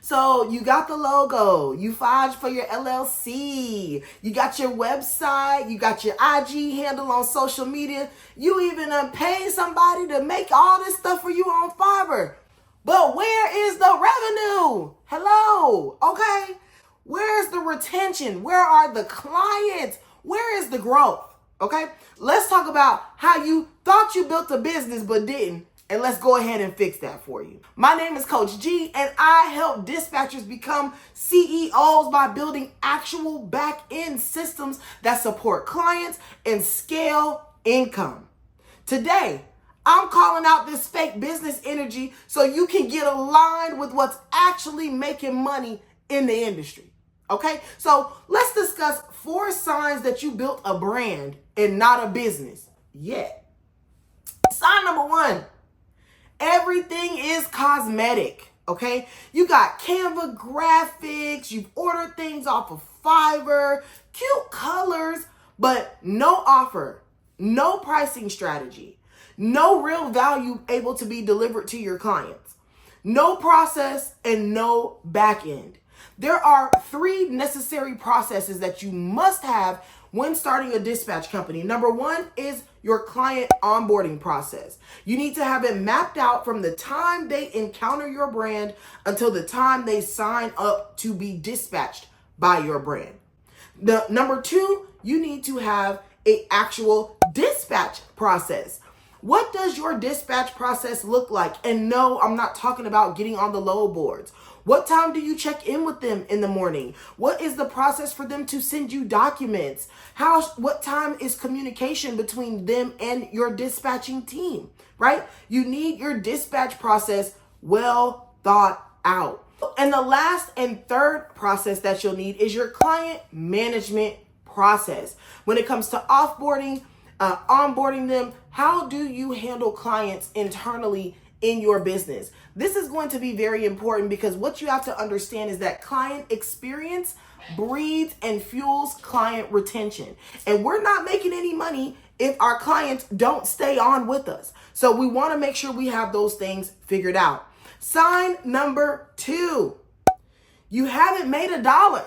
So you got the logo, you filed for your LLC, you got your website, you got your IG handle on social media, you even paid somebody to make all this stuff for you on Fiverr. But where is the revenue? Hello, okay? Where's the retention? Where are the clients? Where is the growth? Okay, let's talk about how you thought you built a business but didn't. And let's go ahead and fix that for you. My name is Coach G, and I help dispatchers become CEOs by building actual back-end systems that support clients and scale income. Today, I'm calling out this fake business energy so you can get aligned with what's actually making money in the industry. Okay, so let's discuss 4 signs that you built a brand and not a business yet. Sign number 1. Everything is cosmetic, okay? You got Canva graphics, you've ordered things off of Fiverr, cute colors, but no offer, no pricing strategy, no real value able to be delivered to your clients, no process, and no back end. There are 3 necessary processes that you must have when starting a dispatch company. Number 1 is your client onboarding process. You need to have it mapped out from the time they encounter your brand until the time they sign up to be dispatched by your brand. Number 2, you need to have an actual dispatch process. What does your dispatch process look like? And no, I'm not talking about getting on the load boards. What time do you check in with them in the morning? What is the process for them to send you documents? What time is communication between them and your dispatching team, right? You need your dispatch process well thought out. And the last and third process that you'll need is your client management process. When it comes to offboarding, onboarding them, how do you handle clients internally in your business? This is going to be very important because what you have to understand is that client experience breeds and fuels client retention. And we're not making any money if our clients don't stay on with us. So we want to make sure we have those things figured out. Sign number 2, you haven't made a dollar.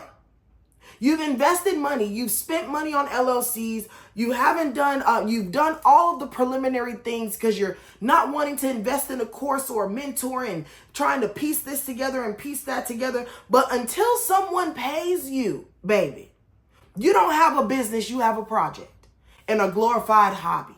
You've invested money. You've spent money on LLCs. You haven't done, you've done all of the preliminary things because you're not wanting to invest in a course or a mentor and trying to piece this together and piece that together. But until someone pays you, baby, you don't have a business, you have a project and a glorified hobby.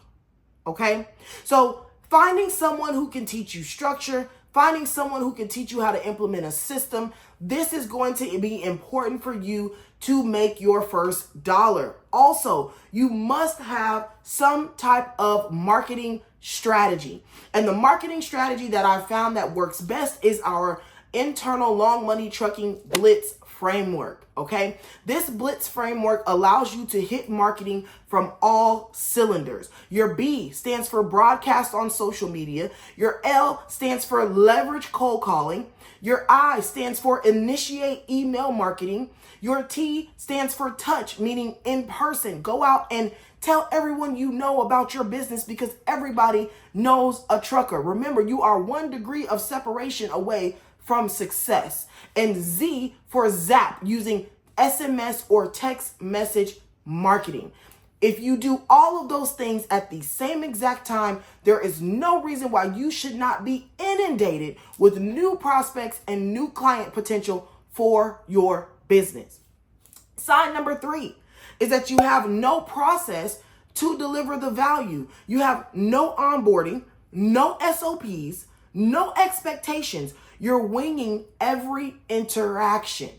Okay? So finding someone who can teach you structure, finding someone who can teach you how to implement a system, this is going to be important for you to make your first dollar. Also, you must have some type of marketing strategy. And the marketing strategy that I found that works best is our internal long money trucking blitz framework. Okay. This blitz framework allows you to hit marketing from all cylinders. Your B stands for broadcast on social media. Your L stands for leverage cold calling. Your I stands for initiate email marketing. Your T stands for touch, meaning in person. Go out and tell everyone you know about your business because everybody knows a trucker. Remember, you are 1 degree of separation away from success. And Z for zap, using SMS or text message marketing. If you do all of those things at the same exact time, there is no reason why you should not be inundated with new prospects and new client potential for your business. Sign number 3 is that you have no process to deliver the value. You have no onboarding, no SOPs, no expectations. You're winging every interaction.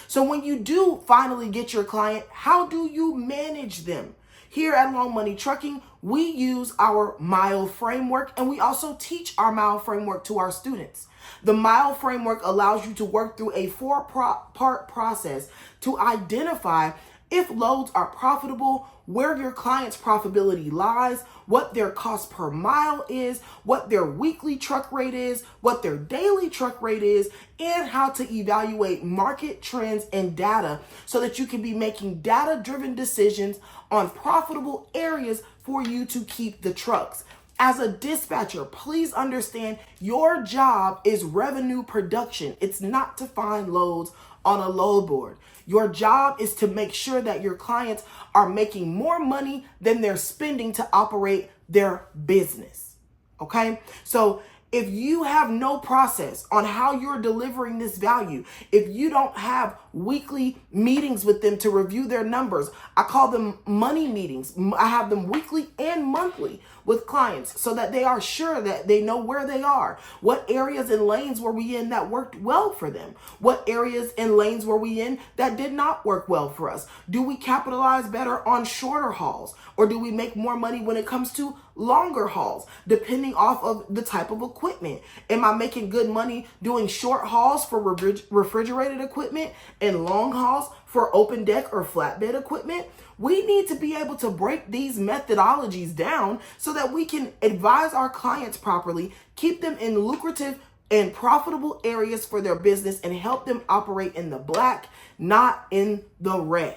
So when you do finally get your client, how do you manage them? Here at Long Money Trucking, we use our mile framework and we also teach our mile framework to our students. The mile framework allows you to work through a 4-part process to identify if loads are profitable, where your client's profitability lies, what their cost per mile is, what their weekly truck rate is, what their daily truck rate is, and how to evaluate market trends and data so that you can be making data-driven decisions on profitable areas for you to keep the trucks. As a dispatcher, please understand your job is revenue production. It's not to find loads on a load board. Your job is to make sure that your clients are making more money than they're spending to operate their business. Okay? So if you have no process on how you're delivering this value, if you don't have weekly meetings with them to review their numbers, I call them money meetings. I have them weekly and monthly with clients so that they are sure that they know where they are. What areas and lanes were we in that worked well for them? What areas and lanes were we in that did not work well for us? Do we capitalize better on shorter hauls, or do we make more money when it comes to longer hauls, depending off of the type of equipment? Am I making good money doing short hauls for refrigerated equipment and long hauls for open deck or flatbed equipment? We need to be able to break these methodologies down so that we can advise our clients properly, keep them in lucrative and profitable areas for their business, and help them operate in the black, not in the red.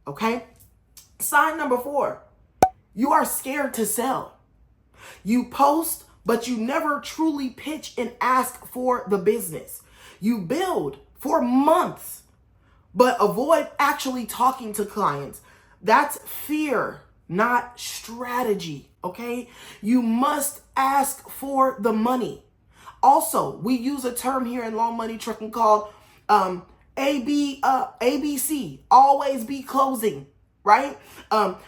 Okay? Sign number 4. You are scared to sell. You post, but you never truly pitch and ask for the business. You build for months, but avoid actually talking to clients. That's fear, not strategy, okay? You must ask for the money. Also, we use a term here in Long Money Trucking called ABC, always be closing. Right?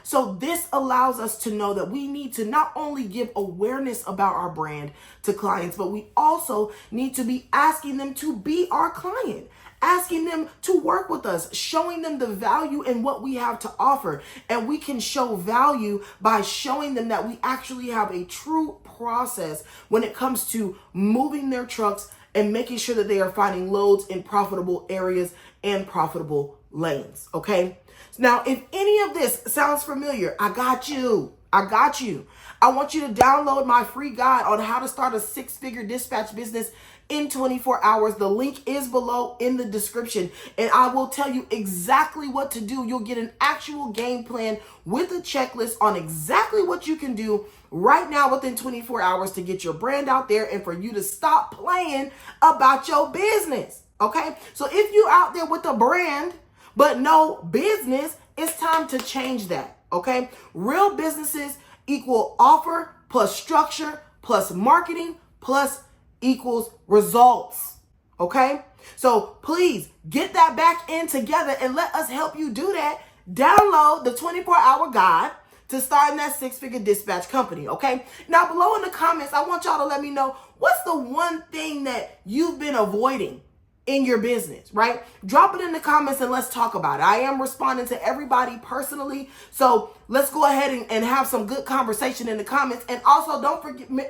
So this allows us to know that we need to not only give awareness about our brand to clients, but we also need to be asking them to be our client, asking them to work with us, showing them the value in what we have to offer. And we can show value by showing them that we actually have a true process when it comes to moving their trucks and making sure that they are finding loads in profitable areas and profitable lanes. Okay? Now, if any of this sounds familiar, I got you. I want you to download my free guide on how to start a 6-figure dispatch business in 24 hours. The link is below in the description, and I will tell you exactly what to do. You'll get an actual game plan with a checklist on exactly what you can do right now within 24 hours to get your brand out there and for you to stop playing about your business. Okay? So if you're out there with a brand but no business, it's time to change that, okay? Real businesses equal offer plus structure plus marketing plus equals results, okay? So please get that back in together and let us help you do that. Download the 24-hour guide to starting that 6-figure dispatch company, okay? Now, below in the comments, I want y'all to let me know what's the one thing that you've been avoiding in your business, right? Drop it in the comments and let's talk about it. I am responding to everybody personally, so let's go ahead and have some good conversation in the comments. And also, don't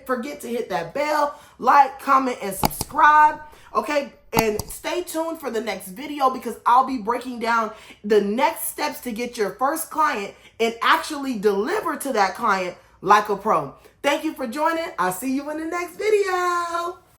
forget to hit that bell, like, comment, and subscribe, okay? And stay tuned for the next video because I'll be breaking down the next steps to get your first client and actually deliver to that client like a pro. Thank you for joining. I'll see you in the next video.